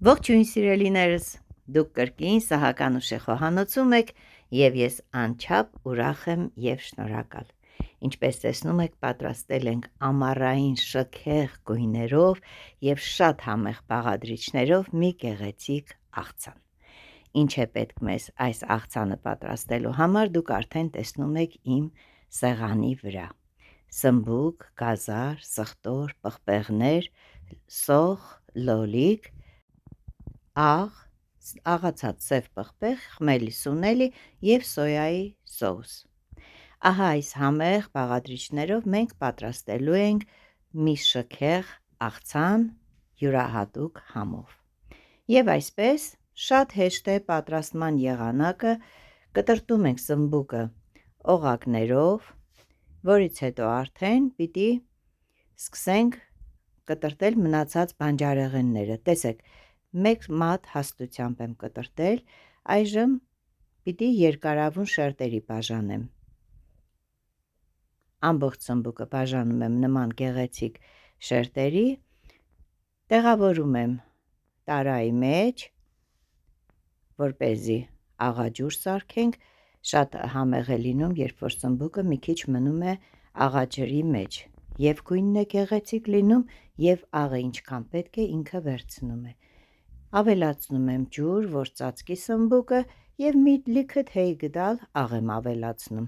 Ողջույն սիրելիներս, դուք կրկին Սահական Ուշե խոհանոցում եք և ես անչափ ուրախ եմ և շնորհակալ։ Ինչպես տեսնում եք, պատրաստել ենք ամառային շքեղ գույներով և շատ համեղ բաղադրիչներով մի գեղեցիկ աղցան։ Ինչ է պետք մեզ այս աղցանը պատրաստելու համար, դուք արդեն տեսնում եք իմ սեղանի վրա։ Սմբուկ, գազար, սխտոր, պղպեղներ, սոխ, լոլիկ, աղ, աղացած սև պղպեղ, խմելի սունելի և սոյայի սոուս։ Ահա այս համեղ բաղադրիչներով մենք պատրաստելու ենք մի շքեղ աղցան յուրահատուկ համով։ Եվ այսպես շատ հեշտ է պատրաստման եղանակը, կտրտում ենք սմբուկը օղակներով, որից հետո արդեն պիտի սկսենք կտրտել մնացած բանջարեղենները։ Տեսեք, մեկ մատ հաստությամբ եմ կտրտել, այժմ պիտի երկարավուն շերտերի բաժանեմ։ Ամբողջ սմբուկը բաժանում եմ նման գեղեցիկ շերտերի, տեղավորում եմ տարայի մեջ, որպեսզի աղաջուր սարքենք, շատ համեղ է լինում, երբ որ սմբուկը մի քիչ մնում է աղաջրի մեջ, և գույնն է գեղեցիկ լինում, և աղը ինչքան պետք է ինքը վերցնում է։ Ավելացնում եմ ջուր, որ ծածկի սմբուկը, և մի լիքը թեյ գդալ աղ եմ ավելացնում։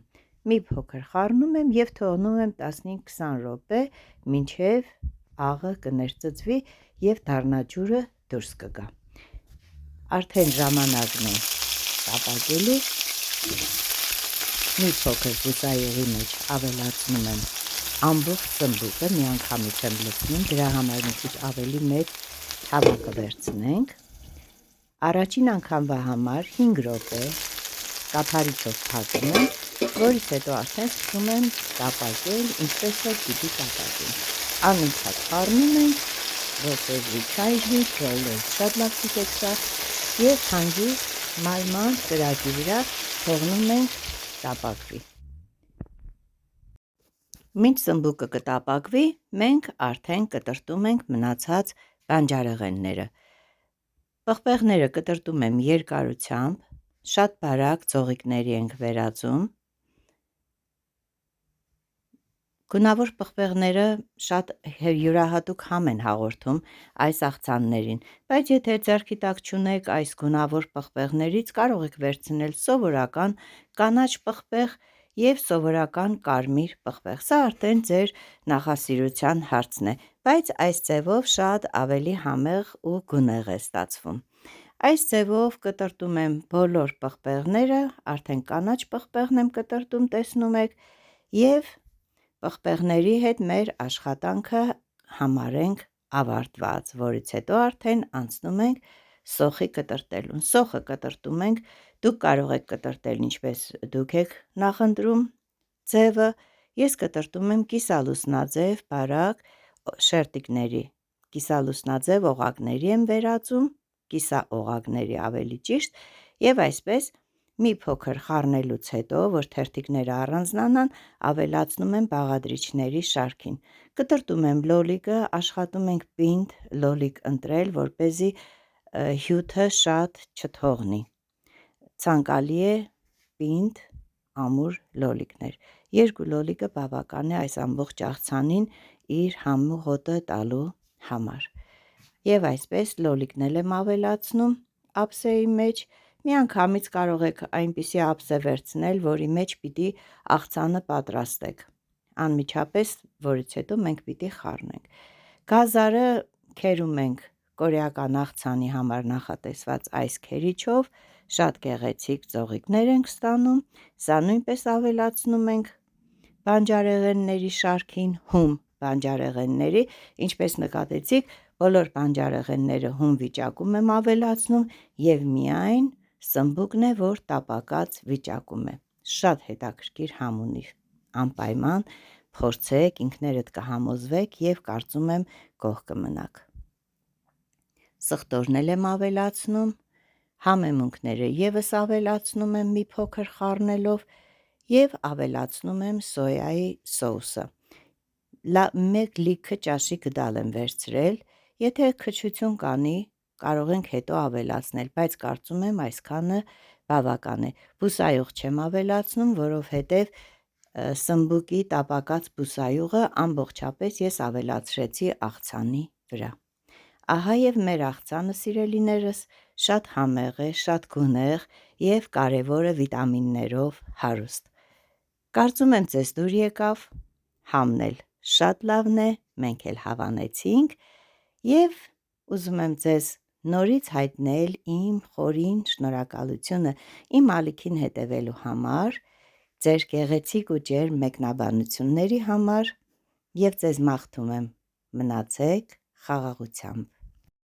Մի փոքր խառնում եմ և թողնում եմ 15-20 րոպե, մինչև աղը կներծծվի և դառնաջուրը դուրս կգա։ Արդեն ժամանակն է տապակելու, մի փոքր բուծայողի մեջ ավելացնում եմ ամբողջ սմբուկը, միանգամից եմ լցնում, դրա համար մի քիչ ավելի մեծ թավա կվերցնենք։ Առաջին անգամվա համար 5 րոպե կափարիչով փակում եմ, որից հետո արդեն սկսում եմ տապակել, ինչպես որ պիտի տապակեմ։ Անընդհատ խառնում ենք, որպեսզի չայժվի, չէ շատ լավ ցիկեք սա, և հանգիստ մարման կրակի վրա թողնում ենք տապակվի։ Մինչ սմբուկը կտապակվի, մենք արդեն կտրտում ենք մնացած բանջարեղենները։ Պղպեղները կտրտում եմ երկարությամբ, շատ բարակ ձողիկների ենք վերածում։ Գունավոր պղպեղները շատ յուրահատուկ համ են հաղորդում այս աղցաններին, բայց եթե ձեռքի տակ չունեք այս գունավոր պղպեղներից, կարող եք վերցնել սովորական կանաչ պղպեղ և սովորական կարմիր պղպեղ, սա արդեն ձեր նախասիրության հարցն է, բայց այս ձևով շատ ավելի համեղ ու գունեղ է ստացվում։ Այս ձևով կտրտում եմ բոլոր պղպեղները, արդեն կանաչ պղպեղն եմ կտրտում, տեսնում եք, և պղպեղների հետ մեր աշխատանքը համարենք ավարտված, որից հետո արդեն անցնում ենք սոխի կտրտելուն։ Սոխը կտրտում ենք, դուք կարող եք կտրտել ինչպես դուք եք նախընտրում ձևը, ես կտրտում եմ կիսալուսնաձև բարակ շերտիկների, կիսալուսնաձև օղակների եմ վերածում, կիսաօղակների ավելի ճիշտ, և այսպես մի փոքր խառնելուց հետո, որ թերթիկները առանձնանան, ավելացնում եմ բաղադրիչների շարքին։ Կտրտում եմ լոլիկը, աշխատում ենք պինդ լոլիկ ընտրել, որպեսզի հյութը շատ չթողնի։ Ցանկալի է պինդ ամուր լոլիկներ։ Երկու լոլիկը բավական է այս ամբողջ աղցանին իր համու հոտը տալու համար։ Եվ այսպես լոլիկն եմ ավելացնում ափսեի մեջ, միանգամից կարող եք այնպիսի ափսե վերցնել, որի մեջ պիտի աղցանը պատրաստեք, անմիջապես որից հետո մենք պիտի խառնենք։ Գազարը քերում ենք կորեական աղցանի համար նախատեսված այս քերիչով, շատ գեղեցիկ ձողիկներ ենք ստանում, սա նույնպես ավելացնում ենք բանջարեղենների շարքին, հում բանջարեղենների, ինչպես նկատեցիք, բոլոր բանջարեղենները հում վիճակում եմ ավելացնում և միայն սմբուկն է, որ տապակած վիճակում է։ Շատ հետաքրքիր համ ունի, անպայման փորձեք, ինքներդ կհամոզվեք և կարծում եմ գոհ կմնաք։ Սխտորն եմ ավելացնում, համեմունքները ևս ավելացնում եմ մի փոքր խառնելով և ավելացնում եմ սոյայի սոուսը։ Մեկ լիքը ճաշի գդալ եմ վերցրել, եթե քչություն կանի, կարող ենք հետո ավելացնել, բայց կարծում եմ այսքանը բավական է։ Բուսայուղ չեմ ավելացնում, որովհետև սմբուկի տապակած բուսայուղը ամբողջապես ես ավելացրեցի աղցանի վրա։ Ահա և մեր աղցանը, սիրելիներս, շատ համեղ է, շատ գունեղ և կարևորը վիտամիններով հարուստ։ Կարծում եմ ձեզ դուր եկավ, համն էլ շատ լավն է, մենք էլ հավանեցինք և ուզում եմ ձեզ նորից հայտնել իմ խորին շնորհակալությունը իմ ալիքին հետևելու համար, ձեր գեղեցիկ ու ջերմ մեկնաբանությունների համար և ձեզ մաղթում եմ մնացեք խաղաղությամբ։